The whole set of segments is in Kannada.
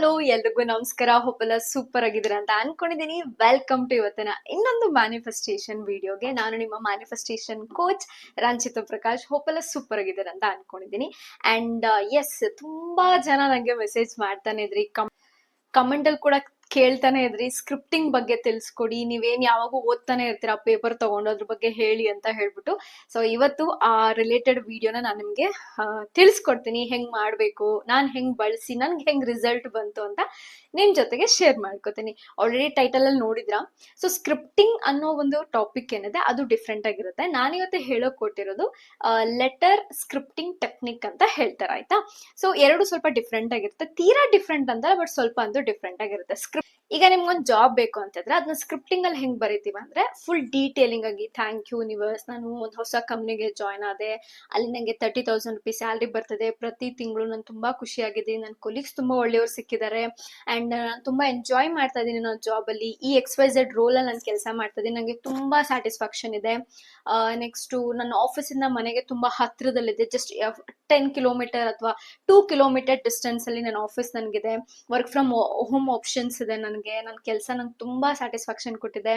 ಹಲೋ, ಎಲ್ರಿಗೂ ನಮಸ್ಕಾರ. ಹೋಪೆಲ್ಲ ಸೂಪರ್ ಆಗಿದ್ದೀರಾ ಅಂತ ಅನ್ಕೊಂಡಿದ್ದೀನಿ. ವೆಲ್ಕಮ್ ಟು ಇವತ್ತಿನ ಇನ್ನೊಂದು ಮ್ಯಾನಿಫೆಸ್ಟೇಷನ್ ವಿಡಿಯೋಗೆ. ನಾನು ನಿಮ್ಮ ಮ್ಯಾನಿಫೆಸ್ಟೇಷನ್ ಕೋಚ್ ರಂಜಿತಾ ಪ್ರಕಾಶ್. ಹೋಪೆಲ್ಲ ಸೂಪರ್ ಆಗಿದ್ದೀರಾ ಅಂತ ಅನ್ಕೊಂಡಿದ್ದೀನಿ. ಅಂಡ್ ಎಸ್, ತುಂಬಾ ಜನ ನಂಗೆ ಮೆಸೇಜ್ ಮಾಡ್ತಾನೆ ಇದ್ರಿ, ಕಮೆಂಟ್ ಅಲ್ಲಿ ಕೂಡ ಕೇಳ್ತಾನೆ ಇದ್ರಿ, ಸ್ಕ್ರಿಪ್ಟಿಂಗ್ ಬಗ್ಗೆ ತಿಳಿಸ್ಕೊಡಿ, ನೀವೇನ್ ಯಾವಾಗೂ ಓದ್ತಾನೆ ಇರ್ತೀರಾ, ಪೇಪರ್ ತಗೊಂಡು ಅದ್ರ ಬಗ್ಗೆ ಹೇಳಿ ಅಂತ ಹೇಳ್ಬಿಟ್ಟು. ಸೊ ಇವತ್ತು ಆ ರಿಲೇಟೆಡ್ ವಿಡಿಯೋನ ನಾನು ನಿಮ್ಗೆ ತಿಳಿಸ್ಕೊಡ್ತೀನಿ. ಹೆಂಗ್ ಮಾಡ್ಬೇಕು, ನಾನ್ ಹೆಂಗ್ ಬಳಸಿ ನನ್ಗೆ ಹೆಂಗ್ ರಿಸಲ್ಟ್ ಬಂತು ಅಂತ ನಿಮ್ ಜೊತೆಗೆ ಶೇರ್ ಮಾಡ್ಕೋತೀನಿ. ಆಲ್ರೆಡಿ ಟೈಟಲ್ ಅಲ್ಲಿ ನೋಡಿದ್ರ. ಸೊ ಸ್ಕ್ರಿಪ್ಟಿಂಗ್ ಅನ್ನೋ ಒಂದು ಟಾಪಿಕ್ ಏನಿದೆ ಅದು ಡಿಫ್ರೆಂಟ್ ಆಗಿರುತ್ತೆ. ನಾನಿವತ್ತು ಹೇಳೋಕ್ ಕೊಟ್ಟಿರೋದು ಲೆಟರ್ ಸ್ಕ್ರಿಪ್ಟಿಂಗ್ ಟೆಕ್ನಿಕ್ ಅಂತ ಹೇಳ್ತಾರೆ, ಆಯ್ತಾ. ಸೊ ಎರಡು ಸ್ವಲ್ಪ ಡಿಫ್ರೆಂಟ್ ಆಗಿರುತ್ತೆ, ತೀರಾ ಡಿಫ್ರೆಂಟ್ ಅಂತಲ್ಲ, ಬಟ್ ಸ್ವಲ್ಪ ಅಂತೂ ಡಿಫ್ರೆಂಟ್ ಆಗಿರುತ್ತೆ. ಈಗ ನಿಮ್ಗೊಂದು ಜಾಬ್ ಬೇಕು ಅಂತಂದ್ರೆ ಅದನ್ನ ಸ್ಕ್ರಿಪ್ಟಿಂಗ್ ಅಲ್ಲಿ ಹೆಂಗ್ ಬರೀತೀವಿ ಅಂದ್ರೆ ಫುಲ್ ಡೀಟೇಲಿಂಗ್ ಆಗಿ, ಥ್ಯಾಂಕ್ ಯು ಯೂನಿವರ್ಸ್, ನಾನು ಒಂದು ಹೊಸ ಕಂಪ್ನಿಗೆ ಜಾಯ್ನ್ ಆದೆ, ಅಲ್ಲಿ ನಂಗೆ 30,000 ರೂಪೀಸ್ ಸ್ಯಾಲ್ರಿ ಬರ್ತದೆ ಪ್ರತಿ ತಿಂಗಳು, ನಾನು ತುಂಬಾ ಖುಷಿಯಾಗಿದ್ದೀನಿ, ನನ್ನ ಕೊಲೀಗ್ಸ್ ತುಂಬಾ ಒಳ್ಳೆಯವ್ರು ಸಿಕ್ಕಿದ್ದಾರೆ, ಅಂಡ್ ನಾನು ತುಂಬಾ ಎಂಜಾಯ್ ಮಾಡ್ತಾ ಇದ್ದೀನಿ ನನ್ನ ಜಾಬ್ ಅಲ್ಲಿ, ಈ XYZ ರೋಲ್ ಅಲ್ಲಿ ನಾನು ಕೆಲಸ ಮಾಡ್ತಾ ಇದ್ದೀನಿ, ನಂಗೆ ತುಂಬಾ ಸ್ಯಾಟಿಸ್ಫ್ಯಾಕ್ಷನ್ ಇದೆ. ನೆಕ್ಸ್ಟ್ ನನ್ನ ಆಫೀಸಿಂದ ಮನೆಗೆ ತುಂಬಾ ಹತ್ರದಲ್ಲಿದೆ, ಜಸ್ಟ್ 10 ಕಿಲೋಮೀಟರ್ ಅಥವಾ 2 ಕಿಲೋಮೀಟರ್ ಡಿಸ್ಟೆನ್ಸ್ ಅಲ್ಲಿ ನನ್ನ ಆಫೀಸ್ ನನಗಿದೆ, ವರ್ಕ್ ಫ್ರಮ್ ಹೋಮ್ ಆಪ್ಷನ್ಸ್ ಇದೆ ನನಗೆ, ನನ್ನ ಕೆಲಸ ನಂಗೆ ತುಂಬಾ ಸ್ಯಾಟಿಸ್ಫ್ಯಾಕ್ಷನ್ ಕೊಟ್ಟಿದೆ,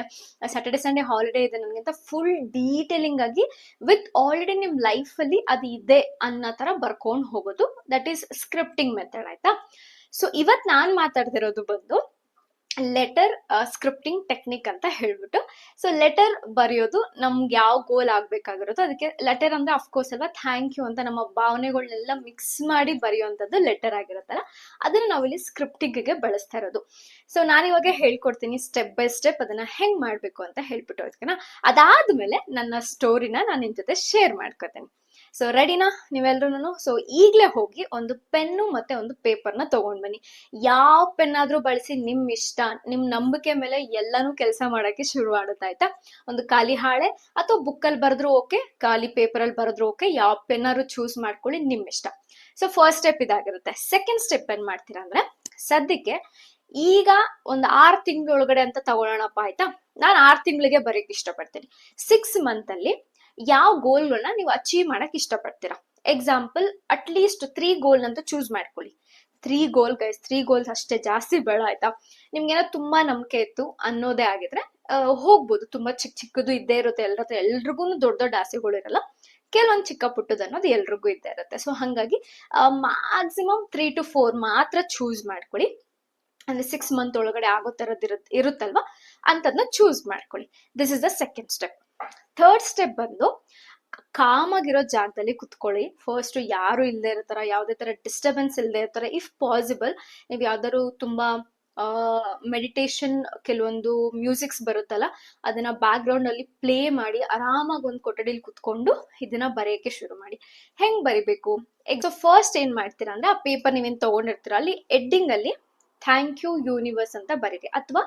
ಸ್ಯಾಟರ್ಡೆ ಸಂಡೇ ಹಾಲಿಡೇ ಇದೆ ನನಗೆ ಅಂತ ಫುಲ್ ಡೀಟೇಲಿಂಗ್ ಆಗಿ ವಿತ್ ಆಲ್ರೆಡಿ ನಿಮ್ ಲೈಫ್ ಅಲ್ಲಿ ಅದು ಇದೆ ಅನ್ನೋ ತರ ಬರ್ಕೊಂಡು ಹೋಗೋದು, ದಟ್ ಈಸ್ ಸ್ಕ್ರಿಪ್ಟಿಂಗ್ ಮೆಥಡ್, ಆಯ್ತಾ. ಸೊ ಇವತ್ ನಾನ್ ಮಾತಾಡ್ತಿರೋದು ಬಂದು ಲೆಟರ್ ಸ್ಕ್ರಿಪ್ಟಿಂಗ್ ಟೆಕ್ನಿಕ್ ಅಂತ ಹೇಳ್ಬಿಟ್ಟು. ಸೊ ಲೆಟರ್ ಬರೆಯೋದು ನಮ್ಗೆ ಯಾವ ಗೋಲ್ ಆಗ್ಬೇಕಾಗಿರುತ್ತೋ ಅದಕ್ಕೆ ಲೆಟರ್ ಅಂದ್ರೆ ಅಫ್ಕೋರ್ಸ್ ಅಲ್ವಾ, ಥ್ಯಾಂಕ್ ಯು ಅಂತ ನಮ್ಮ ಭಾವನೆಗಳನ್ನೆಲ್ಲ ಮಿಕ್ಸ್ ಮಾಡಿ ಬರೆಯುವಂಥದ್ದು ಲೆಟರ್ ಆಗಿರುತ್ತಲ್ಲ, ಅದನ್ನ ನಾವಿಲ್ಲಿ ಸ್ಕ್ರಿಪ್ಟಿಂಗ್ ಗೆ ಬಳಸ್ತಾ ಇರೋದು. ಸೊ ನಾನಿವಾಗ ಹೇಳ್ಕೊಡ್ತೀನಿ ಸ್ಟೆಪ್ ಬೈ ಸ್ಟೆಪ್ ಅದನ್ನ ಹೆಂಗ್ ಮಾಡ್ಬೇಕು ಅಂತ ಹೇಳ್ಬಿಟ್ಟು, ಅದಕ್ಕೆ ಅದಾದ್ಮೇಲೆ ನನ್ನ ಸ್ಟೋರಿನ ನಾನು ನಿಮ್ ಜೊತೆ ಶೇರ್ ಮಾಡ್ಕೊತೀನಿ. ಸೊ ರೆಡಿನಾ ನೀವೆಲ್ರೂ? ಸೊ ಈಗ್ಲೇ ಹೋಗಿ ಒಂದು ಪೆನ್ನು ಮತ್ತೆ ಒಂದು ಪೇಪರ್ನ ತಗೊಂಡ್ ಬನ್ನಿ. ಯಾವ ಪೆನ್ ಆದ್ರೂ ಬಳಸಿ, ನಿಮ್ ಇಷ್ಟ, ನಿಮ್ ನಂಬಿಕೆ ಮೇಲೆ ಎಲ್ಲಾನು ಕೆಲಸ ಮಾಡಕ್ಕೆ ಶುರು ಮಾಡುತ್ತೆ, ಆಯ್ತಾ. ಒಂದು ಖಾಲಿ ಹಾಳೆ ಅಥವಾ ಬುಕ್ ಅಲ್ಲಿ ಬರೆದ್ರು ಓಕೆ, ಖಾಲಿ ಪೇಪರ್ ಅಲ್ಲಿ ಬರೆದ್ರು ಓಕೆ, ಯಾವ ಪೆನ್ ಆದ್ರೂ ಚೂಸ್ ಮಾಡ್ಕೊಳ್ಳಿ, ನಿಮ್ ಇಷ್ಟ. ಸೊ ಫಸ್ಟ್ ಸ್ಟೆಪ್ ಇದಾಗಿರುತ್ತೆ. ಸೆಕೆಂಡ್ ಸ್ಟೆಪ್ ಏನ್ ಮಾಡ್ತೀರಾ ಅಂದ್ರೆ, ಸದ್ಯಕ್ಕೆ ಈಗ ಒಂದು 6 ತಿಂಗಳೊಳಗಡೆ ಅಂತ ತಗೊಳ್ಳೋಣಪ್ಪ, ಆಯ್ತಾ. ನಾನು 6 ತಿಂಗಳಿಗೆ ಬರೀಕ್ ಇಷ್ಟಪಡ್ತೀನಿ. 6 ಮಂತ್ ಅಲ್ಲಿ ಯಾವ ಗೋಲ್ಗಳನ್ನ ನೀವು ಅಚೀವ್ ಮಾಡಕ್ ಇಷ್ಟಪಡ್ತೀರಾ. ಎಕ್ಸಾಂಪಲ್ ಅಟ್ಲೀಸ್ಟ್ 3 ಗೋಲ್ ಅಂತ ಚೂಸ್ ಮಾಡ್ಕೊಳ್ಳಿ. 3 ಗೋಲ್ ಗೈಸ್, 3 ಗೋಲ್ಸ್ ಅಷ್ಟೇ, ಜಾಸ್ತಿ ಬೇಡ, ಆಯ್ತಾ. ನಿಮ್ಗೇನೋ ತುಂಬಾ ನಂಬಿಕೆ ಇತ್ತು ಅನ್ನೋದೇ ಆಗಿದ್ರೆ ಹೋಗ್ಬೋದು, ತುಂಬಾ ಚಿಕ್ಕದು ಇದ್ದೇ ಇರುತ್ತೆ ಎಲ್ಲರ ಹತ್ರ, ಎಲ್ರಿಗೂ ದೊಡ್ಡ ದೊಡ್ಡ ಆಸೆಗಳು ಇರಲ್ಲ, ಕೆಲವೊಂದು ಚಿಕ್ಕ ಪುಟ್ಟದ ಅನ್ನೋದು ಎಲ್ರಿಗೂ ಇದ್ದೇ ಇರುತ್ತೆ. ಸೊ ಹಂಗಾಗಿ ಮ್ಯಾಕ್ಸಿಮಮ್ 3 to 4 ಮಾತ್ರ ಚೂಸ್ ಮಾಡ್ಕೊಳ್ಳಿ. ಅಂದ್ರೆ 6 ಮಂತ್ ಒಳಗಡೆ ಆಗೋ ತರದ್ ಇರುತ್ತಲ್ವಾ, ಅಂತದ್ನ ಚೂಸ್ ಮಾಡ್ಕೊಳ್ಳಿ. This is the second step. Third step ಬಂದು, ಕಾಮ್ ಆಗಿರೋ ಜಾಗದಲ್ಲಿ ಕುತ್ಕೊಳ್ಳಿ. ಫಸ್ಟ್ ಯಾರು ಇಲ್ಲದೆ ಇರೋ ತರ, ಯಾವ್ದೇ ತರ ಡಿಸ್ಟರ್ಬೆನ್ಸ್ ಇಲ್ಲದೆ ಇರೋ ತರ, ಇಫ್ ಪಾಸಿಬಲ್ ನೀವು ಯಾವ್ದಾದ್ರು ತುಂಬಾ ಮೆಡಿಟೇಷನ್ ಕೆಲವೊಂದು ಮ್ಯೂಸಿಕ್ಸ್ ಬರುತ್ತಲ್ಲ, ಅದನ್ನ ಬ್ಯಾಕ್ ಗ್ರೌಂಡ್ ಅಲ್ಲಿ ಪ್ಲೇ ಮಾಡಿ ಆರಾಮಾಗಿ ಒಂದು ಕೊಠಡಿಲಿ ಕುತ್ಕೊಂಡು ಇದನ್ನ ಬರೆಯಕ್ಕೆ ಶುರು ಮಾಡಿ. ಹೆಂಗ್ ಬರಿಬೇಕು? ಸೊ ಫಸ್ಟ್ ಏನ್ ಮಾಡ್ತೀರಾ ಅಂದ್ರೆ, ಆ ಪೇಪರ್ ನೀವೇನ್ ತಗೊಂಡಿರ್ತೀರ ಅಲ್ಲಿ ಹೆಡ್ಡಿಂಗ್ ಅಲ್ಲಿ ಥ್ಯಾಂಕ್ ಯು ಯೂನಿವರ್ಸ್ ಅಂತ ಬರೀರಿ, ಅಥವಾ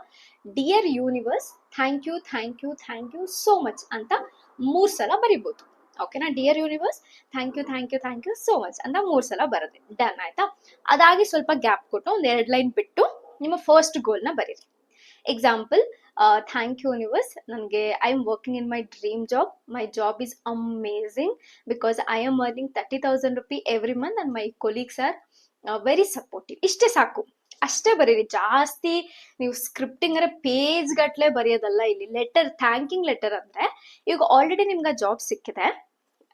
dear universe thank you thank you thank you so much ಅಂತ 3 ಸಲ ಬರಿಬಹುದು, ಓಕೆನಾ. Dear universe thank you thank you thank you so much ಅಂತ 3 ಸಲ ಬರದೆ, ಡನ್, ಆಯ್ತಾ. ಅದಾಗಿ ಸ್ವಲ್ಪ ಗ್ಯಾಪ್ ಕೊಟ್ಟು ಒಂದ್ 2 ಲೈನ್ ಬಿಟ್ಟು ನಿಮ್ಮ ಫಸ್ಟ್ ಗೋಲ್ ನ ಬರೀರಿ. ಎಕ್ಸಾಂಪಲ್, ಥ್ಯಾಂಕ್ ಯು ಯೂನಿವರ್ಸ್, ನನಗೆ I am working in my dream job, my job is amazing because I am earning 30,000 rupee every month and my colleagues are very supportive. ಇಷ್ಟೇ ಸಾಕು, ಅಷ್ಟೇ ಬರೀರಿ. ಜಾಸ್ತಿ ನೀವು ಸ್ಕ್ರಿಪ್ಟಿಂಗ್ ಅಂದ್ರೆ ಪೇಜ್ ಗಟ್ಲೆ ಬರೆಯೋದಲ್ಲ ಇಲ್ಲಿ. ಲೆಟರ್, ಥ್ಯಾಂಕಿಂಗ್ ಲೆಟರ್ ಅಂದ್ರೆ ಈಗ ಆಲ್ರೆಡಿ ನಿಮ್ಗೆ ಜಾಬ್ ಸಿಕ್ಕಿದೆ,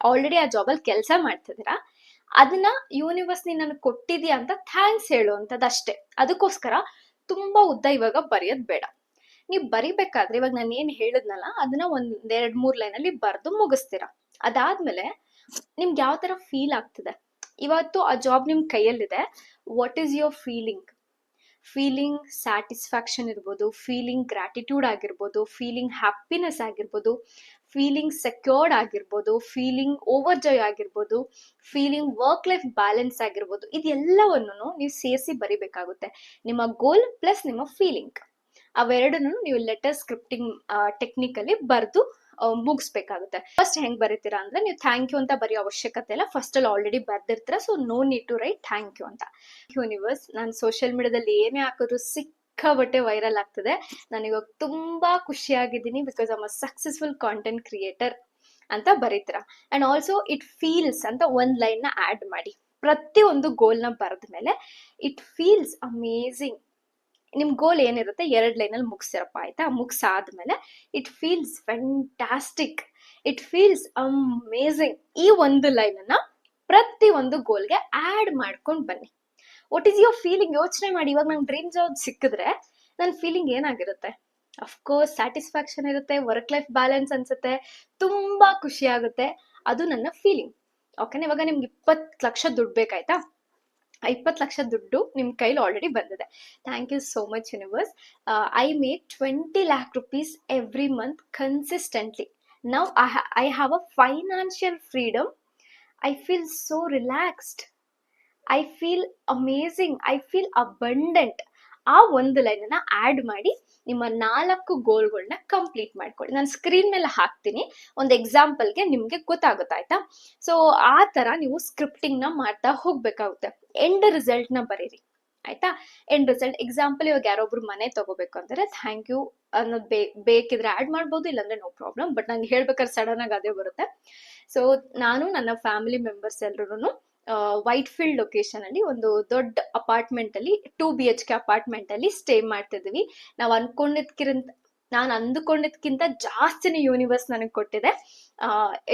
ಆಲ್ರೆಡಿ ಆ ಜಾಬ್ ಅಲ್ಲಿ ಕೆಲಸ ಮಾಡ್ತಿದ್ದೀರಾ, ಅದನ್ನ ಯೂನಿವರ್ಸ್ ನೀನ್ ನನಗೆ ಕೊಟ್ಟಿದ್ಯಾ ಅಂತ ಥ್ಯಾಂಕ್ಸ್ ಹೇಳುವಂಥದ್ದು ಅಷ್ಟೇ. ಅದಕ್ಕೋಸ್ಕರ ತುಂಬಾ ಉದ್ದ ಇವಾಗ ಬರೆಯೋದ್ ಬೇಡ. ನೀವು ಬರಿಬೇಕಾದ್ರೆ ಇವಾಗ ನಾನು ಏನ್ ಹೇಳಿದ್ನಲ್ಲ ಅದನ್ನ 1-2-3 ಲೈನ್ ಅಲ್ಲಿ ಬರ್ದು ಮುಗಿಸ್ತೀರಾ. ಅದಾದ್ಮೇಲೆ ನಿಮ್ಗೆ ಯಾವ ತರ ಫೀಲ್ ಆಗ್ತಿದೆ, ಇವತ್ತು ಆ ಜಾಬ್ ನಿಮ್ ಕೈಯಲ್ಲಿದೆ, what is your feeling satisfaction ಇರ್ಬೋದು, ಫೀಲಿಂಗ್ ಗ್ರಾಟಿಟ್ಯೂಡ್ ಆಗಿರ್ಬೋದು, ಫೀಲಿಂಗ್ ಹ್ಯಾಪಿನೆಸ್ ಆಗಿರ್ಬೋದು, ಫೀಲಿಂಗ್ ಸೆಕ್ಯೂರ್ಡ್ ಆಗಿರ್ಬೋದು, ಫೀಲಿಂಗ್ ಓವರ್ ಜಾಯ್ ಆಗಿರ್ಬೋದು, ಫೀಲಿಂಗ್ ವರ್ಕ್ ಲೈಫ್ ಬ್ಯಾಲೆನ್ಸ್ ಆಗಿರ್ಬೋದು. ಇದೆಲ್ಲವನ್ನು ನೀವು ಸೇರಿಸಿ ಬರಿಬೇಕಾಗುತ್ತೆ. ನಿಮ್ಮ ಗೋಲ್ ಪ್ಲಸ್ ನಿಮ್ಮ ಫೀಲಿಂಗ್, ಅವೆರಡನ್ನು ನೀವು ಲೆಟರ್ ಸ್ಕ್ರಿಪ್ಟಿಂಗ್ ಟೆಕ್ನಿಕ್ ಅಲ್ಲಿ ಬರ್ದು ಮುಗಿಸ್ಬೇಕಾಗುತ್ತೆ. ಫಸ್ಟ್ ಹೆಂಗ್ ಬರೀತೀರಾ ಅಂದ್ರೆ, ನೀವು ಥ್ಯಾಂಕ್ ಯು ಅಂತ ಬರೆಯೋ ಅವಶ್ಯಕತೆ ಇಲ್ಲ, ಫಸ್ಟ್ ಅಲ್ಲಿ ಆಲ್ರೆಡಿ ಬರ್ದಿರ್ತೀರಾ, so no need to write thank you ಅಂತ. ಯೂನಿವರ್ಸ್, ನಾನು ಸೋಷಿಯಲ್ ಮೀಡಿಯಾದಲ್ಲಿ ಏನೇ ಹಾಕಿದ್ರು ಸಿಕ್ಕಾಬಟ್ಟೆ ವೈರಲ್ ಆಗ್ತದೆ, ನಾನಿವಾಗ ತುಂಬಾ ಖುಷಿಯಾಗಿದ್ದೀನಿ because I am a successful content creator ಅಂತ ಬರೀತೀರಾ. ಅಂಡ್ ಆಲ್ಸೋ ಇಟ್ ಫೀಲ್ಸ್ ಅಂತ 1 ಲೈನ್ ನ ಆಡ್ ಮಾಡಿ. ಪ್ರತಿಯೊಂದು ಗೋಲ್ನ ಬರೆದ್ಮೇಲೆ ಇಟ್ ಫೀಲ್ಸ್ ಅಮೇಝಿಂಗ್. ನಿಮ್ ಗೋಲ್ ಏನಿರುತ್ತೆ 2 ಲೈನಲ್ಲಿ ಮುಗಿಸಿರಪ್ಪ, ಆಯ್ತಾ? ಮುಗಿಸಾದ್ಮೇಲೆ it feels fantastic, it feels amazing. ಈ ಒಂದು ಲೈನ್ ಅನ್ನ ಪ್ರತಿ ಒಂದು ಗೋಲ್ಗೆ ಆಡ್ ಮಾಡ್ಕೊಂಡು ಬನ್ನಿ. What is your feeling? ಯೋಚನೆ ಮಾಡಿ. ಇವಾಗ ನಂಗೆ ಡ್ರೀಮ್ ಜಾಬ್ ಸಿಕ್ಕಿದ್ರೆ ನನ್ನ ಫೀಲಿಂಗ್ ಏನಾಗಿರುತ್ತೆ? ಅಫ್ಕೋರ್ಸ್ ಸ್ಯಾಟಿಸ್ಫ್ಯಾಕ್ಷನ್ ಇರುತ್ತೆ, ವರ್ಕ್ ಲೈಫ್ ಬ್ಯಾಲೆನ್ಸ್ ಅನ್ಸುತ್ತೆ, ತುಂಬಾ ಖುಷಿ ಆಗುತ್ತೆ. ಅದು ನನ್ನ ಫೀಲಿಂಗ್. ಓಕೆನಾ? ಇವಾಗ ನಿಮ್ಗೆ 20 ಲಕ್ಷ ದುಡ್ಡು ಬೇಕಾಯ್ತಾ? 20 ಲಕ್ಷ ದುಡ್ಡು ನಿಮ್ ಕೈಲಿ ಆಲ್ರೆಡಿ ಬಂದಿದೆ. Thank you so much universe. I make 20 lakh rupees every month consistently. Now I have a financial freedom. I feel so relaxed. I feel amazing, I feel abundant. ಆ ಒಂದು ಲೈನನ್ನ ಆಡ್ ಮಾಡಿ ನಿಮ್ಮ 4 ಗೋಲ್ಗಳನ್ನ ಕಂಪ್ಲೀಟ್ ಮಾಡ್ಕೊಳ್ಳಿ. ನಾನು ಸ್ಕ್ರೀನ್ ಮೇಲೆ ಹಾಕ್ತೀನಿ, ಒಂದು ಎಕ್ಸಾಂಪಲ್ಗೆ ನಿಮ್ಗೆ ಗೊತ್ತಾಗುತ್ತಾಯ್ತಾ? ಸೊ ಆ ತರ ನೀವು ಸ್ಕ್ರಿಪ್ಟಿಂಗ್ ನ ಮಾಡ್ತಾ ಹೋಗ್ಬೇಕಾಗುತ್ತೆ. ಎಂಡ್ ರಿಸಲ್ಟ್ ನ ಬರೀರಿ, ಆಯ್ತಾ? ಎಂಡ್ ರಿಸಲ್ಟ್ ಎಕ್ಸಾಂಪಲ್, ಇವಾಗ ಯಾರೊಬ್ರು ಮನೆ ತಗೋಬೇಕು ಅಂದ್ರೆ ಥ್ಯಾಂಕ್ ಯು ಅನ್ನೋದು ಬೇಕಿದ್ರೆ ಆಡ್ ಮಾಡ್ಬೋದು, ಇಲ್ಲಾಂದ್ರೆ ನೋ ಪ್ರಾಬ್ಲಮ್. ಬಟ್ ನಂಗೆ ಹೇಳ್ಬೇಕಾದ್ರೆ ಸಡನ್ ಆಗಿ ಅದೇ ಬರುತ್ತೆ. ಸೊ ನಾನು ನನ್ನ ಫ್ಯಾಮಿಲಿ ಮೆಂಬರ್ಸ್ ಎಲ್ರು ವೈಟ್ ಫೀಲ್ಡ್ ಲೊಕೇಶನ್ ಅಲ್ಲಿ ಒಂದು ದೊಡ್ಡ ಅಪಾರ್ಟ್ಮೆಂಟ್ ಅಲ್ಲಿ 2 BHK ಅಪಾರ್ಟ್ಮೆಂಟ್ ಅಲ್ಲಿ ಸ್ಟೇ ಮಾಡ್ತಿದ್ವಿ. ನಾನು ಅಂದುಕೊಂಡಿದ್ಕಿಂತ ಜಾಸ್ತಿನೇ ಯೂನಿವರ್ಸ್ ನನಗೆ ಕೊಟ್ಟಿದೆ.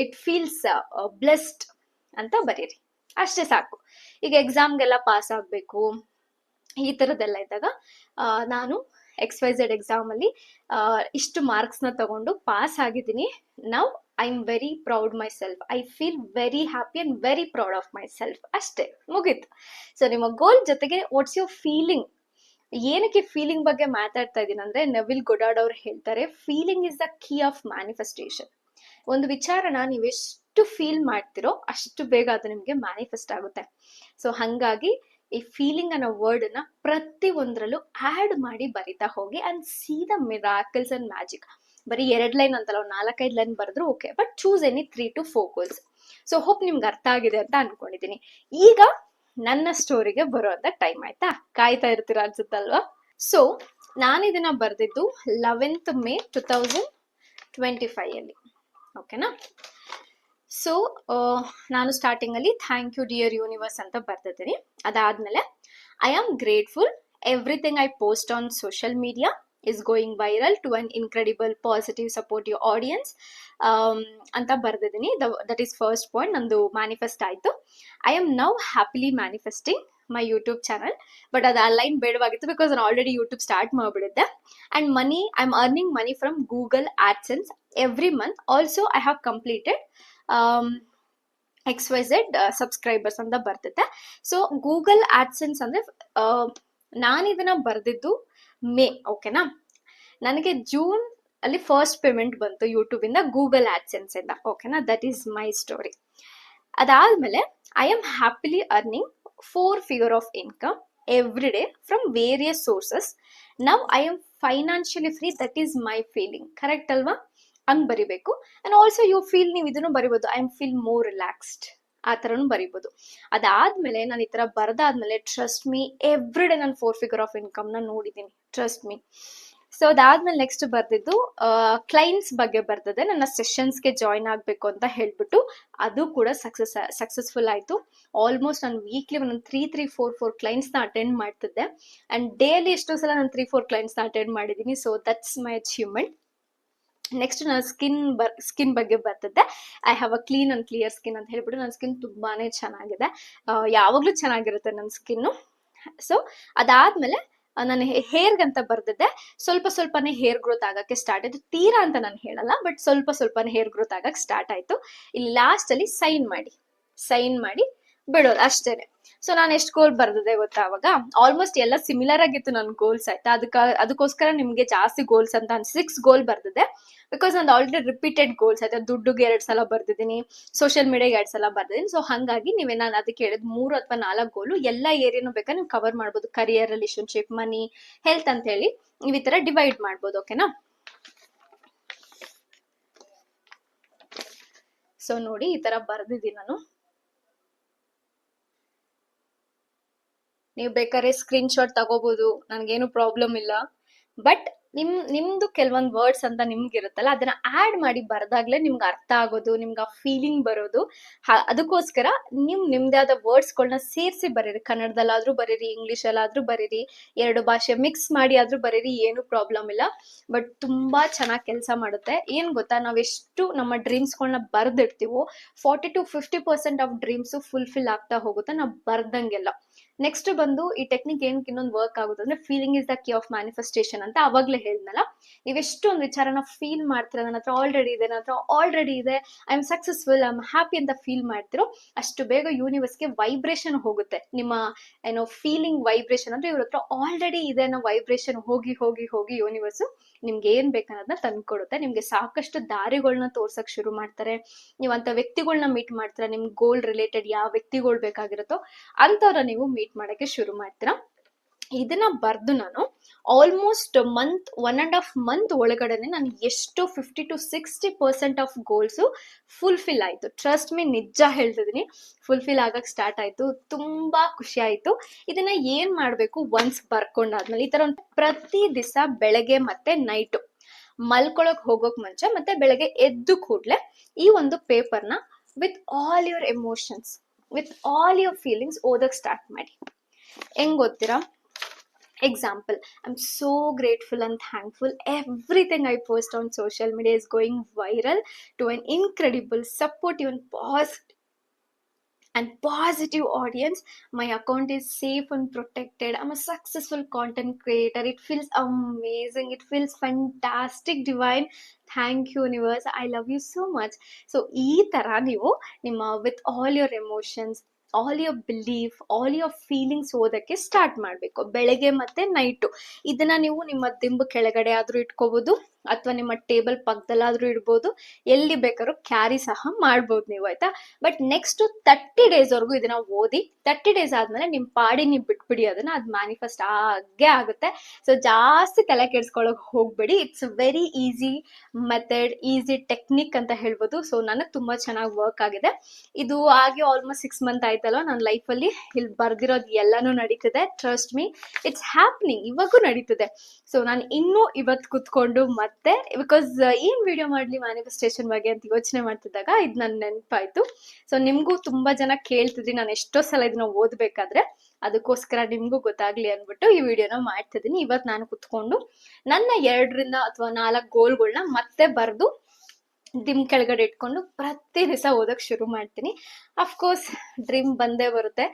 ಇಟ್ ಫೀಲ್ಸ್ ಬ್ಲೆಸ್ಡ್ ಅಂತ ಬರೀರಿ, ಅಷ್ಟೇ ಸಾಕು. ಈಗ ಎಕ್ಸಾಮ್ಗೆಲ್ಲ ಪಾಸ್ ಆಗ್ಬೇಕು, ಈ ತರದೆಲ್ಲ ಇದ್ದಾಗ ನಾನು XYZ ಎಕ್ಸಾಮ್ ಅಲ್ಲಿ ಇಷ್ಟು ಮಾರ್ಕ್ಸ್ ನ ತಗೊಂಡು ಪಾಸ್ ಆಗಿದ್ದೀನಿ. Now I am very proud my self, I feel very happy and very proud of my self. ಅಷ್ಟೇ, ಮುಗೀತು. ಸೊ ನಿಮ್ಮ ಗೋಲ್ ಜೊತೆಗೆ ವಾಟ್ಸ್ ಯುವರ್ ಫೀಲಿಂಗ್? ಏನಕ್ಕೆ ಫೀಲಿಂಗ್ ಬಗ್ಗೆ ಮಾತಾಡ್ತಾ ಇದ್ದೀನಿ ಅಂದ್ರೆ, ನವಿಲ್ ಗೊಡಾಡ್ ಅವ್ರು ಹೇಳ್ತಾರೆ, feeling is the key of manifestation. ಒಂದು ವಿಚಾರನ ನೀವು ಎಷ್ಟು ಫೀಲ್ ಮಾಡ್ತಿರೋ ಅಷ್ಟು ಬೇಗ ಅದು ನಿಮ್ಗೆ ಮ್ಯಾನಿಫೆಸ್ಟ್ ಆಗುತ್ತೆ. ಸೊ ಹಂಗಾಗಿ ಈ ಫೀಲಿಂಗ್ ಅನ್ನೋ ವರ್ಡ್ ನ ಪ್ರತಿ ಒಂದ್ರಲ್ಲೂ ಆಡ್ ಮಾಡಿ ಬರಿತಾ ಹೋಗಿ and C the miracles and magic. ಬರೀ 2 ಲೈನ್ ಅಂತಲ್ಲ, 4-5 ಲೈನ್ ಬರೆದ್ರು okay, but choose any 3 to 4 goals. So hope ನಿಮ್ಗೆ ಅರ್ಥ ಆಗಿದೆ ಅಂತ ಅನ್ಕೊಂಡಿದೀನಿ. ಈಗ ನನ್ನ ಸ್ಟೋರಿಗೆ ಬರುವಂತ ಟೈಮ್ ಆಯ್ತಾ? ಕಾಯ್ತಾ ಇರ್ತೀರಾ ಅನ್ಸುತ್ತಲ್ವಾ? ಸೊ ನಾನು ಇದನ್ನ ಬರ್ದಿದ್ದು 11th May 2025 ಅಲ್ಲಿ. ಓಕೆನಾ? ಸೊ ನಾನು ಸ್ಟಾರ್ಟಿಂಗ್ ಅಲ್ಲಿ ಥ್ಯಾಂಕ್ ಯು ಡಿಯರ್ ಯೂನಿವರ್ಸ್ ಅಂತ ಬರ್ದಿದ್ದೀನಿ. ಅದಾದ್ಮೇಲೆ I am grateful everything I post on social media is going viral to an incredible positive supportive audience ಅಂತ ಬರ್ದಿದ್ದೀನಿ. That is first point. ನಂದು ಮ್ಯಾನಿಫೆಸ್ಟ್ ಆಯ್ತು. I am now happily manifesting my YouTube channel. But ಅದು ಆ ಲೈನ್ ಬೇಡವಾಗಿತ್ತು, ಬಿಕಾಸ್ ನಾನು ಆಲ್ರೆಡಿ ಯೂಟ್ಯೂಬ್ ಸ್ಟಾರ್ಟ್ ಮಾಡಿಬಿಟ್ಟಿದ್ದೆ. And money, I am earning money from Google AdSense every month. Also I have completed XYZ subscribers ಅಂತ ಬರ್ತಿದೆ. ಸೊ ಗೂಗಲ್ ಆಡ್ಸೆನ್ಸ್ ಅಂದ್ರೆ ನಾನು ಇದನ್ನ ಬರ್ದಿದ್ದು ಮೇ. ಓಕೆನಾ? ನನಗೆ ಜೂನ್ ಅಲ್ಲಿ ಫಸ್ಟ್ ಪೇಮೆಂಟ್ ಬಂತು ಯೂಟ್ಯೂಬ್ ಇಂದ, ಗೂಗಲ್ ಆಡ್ಸೆನ್ಸ್ ಇಂದ. ಓಕೆನಾ? That is my story. ಅದಾದ್ಮೇಲೆ I am happily earning 4 figure of income every day from various sources. Now I am financially free. That is my feeling. Correct ಅಲ್ವಾ? ಹಂಗ್ ಬರಿಬೇಕು. ಅಂಡ್ ಆಲ್ಸೋ ಯು ಫೀಲ್, ನೀವು ಇದನ್ನು ಬರಿಬೋದು, I am feel more relaxed, ಆ ಥರನೂ ಬರಿಬೋದು. ಅದಾದ್ಮೇಲೆ ನಾನು ಈ ಥರ ಬರೆದಾದ್ಮೇಲೆ ಟ್ರಸ್ಟ್ ಮೀ ಎವ್ರಿ ಡೇ ನಾನು 4 figure ಆಫ್ ಇನ್ಕಮ್ನ ನೋಡಿದ್ದೀನಿ, ಟ್ರಸ್ಟ್ ಮೀ. ಸೊ ಅದಾದ್ಮೇಲೆ ನೆಕ್ಸ್ಟ್ ಬರ್ದಿದ್ದು ಕ್ಲೈಂಟ್ಸ್ ಬಗ್ಗೆ ಬರ್ದಿದೆ. ನನ್ನ ಸೆಷನ್ಸ್ಗೆ ಜಾಯ್ನ್ ಆಗಬೇಕು ಅಂತ ಹೇಳ್ಬಿಟ್ಟು ಅದು ಕೂಡ ಸಕ್ಸಸ್ಫುಲ್ ಆಯಿತು. ಆಲ್ಮೋಸ್ಟ್ ನಾನು ವೀಕ್ಲಿ ಒಂದೊಂದು 3-4 ಕ್ಲೈಂಟ್ಸ್ನ ಅಟೆಂಡ್ ಮಾಡ್ತಿದ್ದೆ. ಆ್ಯಂಡ್ ಡೇಲಿ ಎಷ್ಟೋ ಸಲ ನಾನು 3-4 ಕ್ಲೈಂಟ್ಸ್ನ ಅಟೆಂಡ್ ಮಾಡಿದ್ದೀನಿ. So that's my achievement. Next ನಾನು ಸ್ಕಿನ್ ಬಗ್ಗೆ ಬರ್ತಿದ್ದೆ. I have a clean and clear skin ಅಂತ ಹೇಳ್ಬಿಟ್ಟು ನನ್ನ ಸ್ಕಿನ್ ತುಂಬಾನೇ ಚೆನ್ನಾಗಿದೆ, ಯಾವಾಗಲೂ ಚೆನ್ನಾಗಿರುತ್ತೆ ನನ್ನ ಸ್ಕಿನ್ನು. ಸೊ ಅದಾದ್ಮೇಲೆ ನಾನು ಹೇರ್ಗಂತ ಬರ್ದಿದ್ದೆ. ಸ್ವಲ್ಪನೇ ಹೇರ್ ಗ್ರೋತ್ ಆಗಕ್ಕೆ ಸ್ಟಾರ್ಟ್ ಆಯ್ತು. ತೀರಾ ಅಂತ ನಾನು ಹೇಳಲ್ಲ, ಬಟ್ ಸ್ವಲ್ಪನೇ ಹೇರ್ ಗ್ರೋತ್ ಆಗಕ್ಕೆ ಸ್ಟಾರ್ಟ್ ಆಯ್ತು. ಇಲ್ಲಿ ಲಾಸ್ಟ್ ಅಲ್ಲಿ ಸೈನ್ ಮಾಡಿ ಬಿಡೋದು ಅಷ್ಟೇನೆ. ಸೊ ನಾನು ಎಷ್ಟು ಗೋಲ್ ಬರ್ದಿದೆ ಗೊತ್ತಾ? ಅವಾಗ ಆಲ್ಮೋಸ್ಟ್ ಎಲ್ಲ ಸಿಮಿಲರ್ ಆಗಿತ್ತು ನನ್ನ ಗೋಲ್ಸ್, ಆಯ್ತಾ? ಅದಕ್ಕೋಸ್ಕರ ನಿಮ್ಗೆ ಜಾಸ್ತಿ ಗೋಲ್ಸ್ ಅಂತ 6 ಗೋಲ್ ಬರ್ದಿದೆ. ಬಿಕಾಸ್ ನಂದು ಆಲ್ರೆಡಿ ರಿಪೀಟೆಡ್ ಗೋಲ್ಸ್ ಆಯ್ತಾ. ದುಡ್ಡುಗೆ 2 ಸಲ ಬರ್ದಿದ್ದೀನಿ, ಸೋಷಿಯಲ್ ಮೀಡಿಯಾಗೆ 2 ಸಲ ಬರ್ದಿದ್ದೀನಿ. ಸೊ ಹಂಗಾಗಿ ನಾನು ಅದಕ್ಕೆ ಹೇಳಿದ್ 3 ಅಥವಾ 4 ಗೋಲು ಎಲ್ಲ ಏರಿಯಾನು ಬೇಕಾ ನೀವು ಕವರ್ ಮಾಡ್ಬೋದು. ಕರಿಯರ್, ರಿಲೇಶನ್ಶಿಪ್, ಮನಿ, ಹೆಲ್ತ್ ಅಂತ ಹೇಳಿ ನೀವು ಈ ತರ ಡಿವೈಡ್ ಮಾಡ್ಬೋದು. ಓಕೆನಾ? ಸೊ ನೋಡಿ, ಈ ತರ ಬರ್ದಿದ್ದೀನಿ ನಾನು. ನೀವು ಬೇಕಾದ್ರೆ ಸ್ಕ್ರೀನ್ ಶಾಟ್ ತಗೋಬಹುದು, ನನ್ಗೇನು ಪ್ರಾಬ್ಲಮ್ ಇಲ್ಲ. ಬಟ್ ನಿಮ್ದು ಕೆಲವೊಂದು ವರ್ಡ್ಸ್ ಅಂತ ನಿಮ್ಗಿರುತ್ತಲ್ಲ, ಅದನ್ನ ಆಡ್ ಮಾಡಿ ಬರ್ದಾಗ್ಲೇ ನಿಮ್ಗೆ ಅರ್ಥ ಆಗೋದು, ನಿಮ್ಗೆ ಆ ಫೀಲಿಂಗ್ ಬರೋದು. ಅದಕ್ಕೋಸ್ಕರ ನಿಮ್ದೇ ಆದ ವರ್ಡ್ಸ್ಗಳನ್ನ ಸೇರಿಸಿ ಬರೀರಿ. ಕನ್ನಡದಲ್ಲಾದ್ರೂ ಬರೀರಿ, ಇಂಗ್ಲಿಷಲ್ಲಾದ್ರೂ ಬರೀರಿ, 2 ಭಾಷೆ ಮಿಕ್ಸ್ ಮಾಡಿ ಆದ್ರೂ ಬರೀರಿ, ಏನು ಪ್ರಾಬ್ಲಮ್ ಇಲ್ಲ. ಬಟ್ ತುಂಬಾ ಚೆನ್ನಾಗಿ ಕೆಲಸ ಮಾಡುತ್ತೆ. ಏನ್ ಗೊತ್ತಾ, ನಾವೆಷ್ಟು ನಮ್ಮ ಡ್ರೀಮ್ಸ್ಗಳನ್ನ ಬರ್ದಿಡ್ತೀವೋ 40-50% ಆಫ್ ಡ್ರೀಮ್ಸ್ ಫುಲ್ಫಿಲ್ ಆಗ್ತಾ ಹೋಗುತ್ತೆ ನಾವು ಬರ್ದಂಗೆಲ್ಲ. ನೆಕ್ಸ್ಟ್ ಬಂದು ಈ ಟೆಕ್ನಿಕ್ ಏನಕ್ಕೆ ಇನ್ನೊಂದು ವರ್ಕ್ ಆಗುತ್ತೆ ಅಂದ್ರೆ, feeling is the key of manifestation ಅಂತ ಅವಾಗ್ಲೇ ಹೇಳಿದ್ನಲ್ಲ. ನೀವೆಷ್ಟು ಒಂದು ವಿಚಾರನ ಫೀಲ್ ಮಾಡ್ತೀರ, ನನ್ನ ಹತ್ರ ಆಲ್ರೆಡಿ ಇದೆ, I am successful, I am happy ಅಂತ ಫೀಲ್ ಮಾಡ್ತಿರೋ, ಅಷ್ಟು ಬೇಗ ಯೂನಿವರ್ಸ್ಗೆ ವೈಬ್ರೇಷನ್ ಹೋಗುತ್ತೆ. ನಿಮ್ಮ ಫೀಲಿಂಗ್ ವೈಬ್ರೇಷನ್ ಅಂದ್ರೆ ಇವ್ರ ಹತ್ರ ಆಲ್ರೆಡಿ ಇದೆ ಅನ್ನೋ ವೈಬ್ರೇಷನ್ ಹೋಗಿ ಹೋಗಿ ಹೋಗಿ ಯೂನಿವರ್ಸ್ ನಿಮ್ಗೆ ಏನ್ ಬೇಕನ್ನೋದನ್ನ ತಂದ್ಕೊಡುತ್ತೆ. ನಿಮ್ಗೆ ಸಾಕಷ್ಟು ದಾರಿಗಳನ್ನ ತೋರ್ಸಕ್ ಶುರು ಮಾಡ್ತಾರೆ. ನೀವು ಅಂತ ವ್ಯಕ್ತಿಗಳನ್ನ ಮೀಟ್ ಮಾಡ್ತೀರಾ, ನಿಮ್ ಗೋಲ್ ರಿಲೇಟೆಡ್ ಯಾವ ವ್ಯಕ್ತಿಗಳು ಬೇಕಾಗಿರುತ್ತೋ ಅಂತವ್ರ ನೀವು ಮೀಟ್ ಮಾಡಕ್ಕೆ ಶುರು ಮಾಡ್ತೀರಾ. ಇದನ್ನ ಬರ್ದು ನಾನು ಆಲ್ಮೋಸ್ಟ್ 1.5 ಮಂತ್ ಒಳಗಡೆನೆ ನಾನು ಎಷ್ಟು 50-60% ಆಫ್ ಗೋಲ್ಸ್ ಫುಲ್ಫಿಲ್ ಆಯ್ತು. ಟ್ರಸ್ಟ್ ಮೀ, ನಿಜ ಹೇಳ್ತಿದೀನಿ, ಫುಲ್ಫಿಲ್ ಆಗಕ್ ಸ್ಟಾರ್ಟ್ ಆಯ್ತು. ತುಂಬಾ ಖುಷಿ ಆಯ್ತು. ಇದನ್ನ ಏನ್ ಮಾಡ್ಬೇಕು, ಒನ್ಸ್ ಬರ್ಕೊಂಡಾದ್ಮೇಲೆ ಈ ತರ ಪ್ರತಿ ದಿವಸ ಬೆಳಗ್ಗೆ ಮತ್ತೆ ನೈಟ್ ಮಲ್ಕೊಳಕ್ ಹೋಗೋಕ್ ಮುಂಚೆ ಮತ್ತೆ ಬೆಳಗ್ಗೆ ಎದ್ದು ಕೂಡ್ಲೆ ಈ ಒಂದು ಪೇಪರ್ನ with all your emotions, with all your feelings ಓದಕ್ ಸ್ಟಾರ್ಟ್ ಮಾಡಿ. ಹೆಂಗ್ ಗೊತ್ತೀರಾ? Example, I'm so grateful and thankful. Everything I post on social media is going viral to an incredible, supportive and positive audience. My account is safe and protected. I'm a successful content creator. It feels amazing. It feels fantastic, divine. Thank you, universe. I love you so much. So ee tara ನೀವು ನಿಮ್ಮ with all your emotions, all your belief, all your feelings ಓದಕ್ಕೆ ಸ್ಟಾರ್ಟ್ ಮಾಡಬೇಕು ಬೆಳಗ್ಗೆ ಮತ್ತೆ ನೈಟು. ಇದನ್ನ ನೀವು ನಿಮ್ಮ ದಿಂಬು ಕೆಳಗಡೆ ಆದ್ರೂ ಇಟ್ಕೋಬಹುದು, ಅಥವಾ ನಿಮ್ಮ ಟೇಬಲ್ ಪಕ್ಕದಲ್ಲಾದ್ರೂ ಇಡ್ಬೋದು, ಎಲ್ಲಿ ಬೇಕಾದ್ರೂ ಕ್ಯಾರಿ ಸಹ ಮಾಡ್ಬೋದು ನೀವು, ಆಯ್ತಾ. ಬಟ್ ನೆಕ್ಸ್ಟ್ 30 days ವರೆಗೂ ಇದನ್ನ ಓದಿ. 30 days ಆದ್ಮೇಲೆ ನಿಮ್ ಪಾಡಿ ನೀವು ಬಿಟ್ಬಿಡಿ ಅದನ್ನ, ಅದು ಮ್ಯಾನಿಫೆಸ್ಟ್ ಆಗೇ ಆಗುತ್ತೆ. ಸೊ ಜಾಸ್ತಿ ತಲೆ ಕೆಡ್ಸ್ಕೊಳಕ್ ಹೋಗ್ಬೇಡಿ. It's very easy method, easy technique ಅಂತ ಹೇಳ್ಬೋದು. ಸೊ ನನಗೆ ತುಂಬಾ ಚೆನ್ನಾಗಿ ವರ್ಕ್ ಆಗಿದೆ. ಇದು ಆಗಿ ಆಲ್ಮೋಸ್ಟ್ 6 ಮಂತ್ ಆಯ್ತಲ್ಲ. ನನ್ನ ಲೈಫಲ್ಲಿ ಇಲ್ಲಿ ಬರ್ದಿರೋದು ಎಲ್ಲಾನು ನಡೀತಿದೆ. ಟ್ರಸ್ಟ್ ಮೀ, ಇಟ್ಸ್ ಹ್ಯಾಪ್ನಿಂಗ್, ಇವಾಗೂ ನಡೀತಿದೆ. ಸೊ ನಾನು ಇನ್ನೂ ಇವತ್ತು ಕುತ್ಕೊಂಡು ಮತ್ತೆ ಬಿಕಾಸ್ ಏನ್ ವಿಡಿಯೋ ಮಾಡ್ಲಿ ಮ್ಯಾನಿಫೆಸ್ಟೇಷನ್ ಬಗ್ಗೆ ಅಂತ ಯೋಚನೆ ಮಾಡ್ತಿದ್ದಾಗ ಇದು ನನ್ನ ನೆನಪಾಯ್ತು. ಸೊ ನಿಮ್ಗೂ ತುಂಬಾ ಜನ ಕೇಳ್ತಿದ್ರಿ, ನಾನು ಎಷ್ಟೋ ಸಲ ಇದನ್ನ ಓದ್ಬೇಕಾದ್ರೆ, ಅದಕ್ಕೋಸ್ಕರ ನಿಮ್ಗೂ ಗೊತ್ತಾಗ್ಲಿ ಅನ್ಬಿಟ್ಟು ಈ ವಿಡಿಯೋನ ಮಾಡ್ತಿದ್ದೀನಿ. ಇವತ್ತು ನಾನು ಕುತ್ಕೊಂಡು ನನ್ನ 2 ಅಥವಾ 4 ಗೋಲ್ಗಳನ್ನ ಮತ್ತೆ ಬರ್ದು ಡಿಮ್ ಕೆಳಗಡೆ ಇಟ್ಕೊಂಡು ಪ್ರತಿ ದಿವಸ ಓದಕ್ ಶುರು ಮಾಡ್ತೀನಿ. ಅಫ್ಕೋರ್ಸ್ ಡ್ರೀಮ್ ಬಂದೇ ಬರುತ್ತೆ,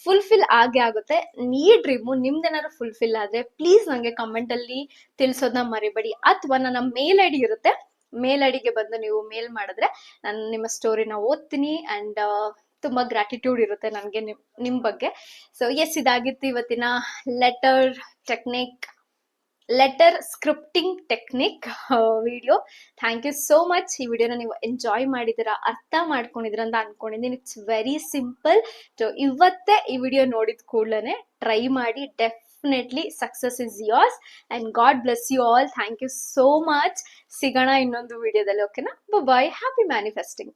ಫುಲ್ಫಿಲ್ ಆಗೇ ಆಗುತ್ತೆ. ಈ ಡ್ರೀಮು ನಿಮ್ದೇನಾದ್ರು ಫುಲ್ಫಿಲ್ ಆದ್ರೆ ಪ್ಲೀಸ್ ನಂಗೆ ಕಮೆಂಟ್ ಅಲ್ಲಿ ತಿಳಿಸೋದನ್ನ ಮರಿಬೇಡಿ. ಅಥವಾ ನನ್ನ ಮೇಲ್ ಐಡಿ ಇರುತ್ತೆ, ಮೇಲ್ ಐಡಿಗೆ ಬಂದು ನೀವು ಮೇಲ್ ಮಾಡಿದ್ರೆ ನಾನು ನಿಮ್ಮ ಸ್ಟೋರಿನ ಓದ್ತೀನಿ. ಅಂಡ್ ತುಂಬಾ ಗ್ರಾಟಿಟ್ಯೂಡ್ ಇರುತ್ತೆ ನನಗೆ ನಿಮ್ ಬಗ್ಗೆ. ಸೊ ಎಸ್, ಇದಾಗಿತ್ತು ಇವತ್ತಿನ letter scripting technique video. Thank you so much. ಈ ವಿಡಿಯೋನ ನೀವು ಎಂಜಾಯ್ ಮಾಡಿದಿರಾ, ಅರ್ಥ ಮಾಡ್ಕೊಂಡಿದ್ದೀರಾ ಅಂತ ಅನ್ಕೊಂಡಿದ್ದೀನಿ. It's very simple. ಸೊ ಇವತ್ತೇ ಈ ವಿಡಿಯೋ ನೋಡಿದ ಕೂಡಲೇ ಟ್ರೈ ಮಾಡಿ. Definitely success is yours and God bless you all. Thank you so much. ಸಿಗೋಣ ಇನ್ನೊಂದು ವಿಡಿಯೋದಲ್ಲಿ. ಓಕೆನಾ? ಬಾಯ್. Happy manifesting.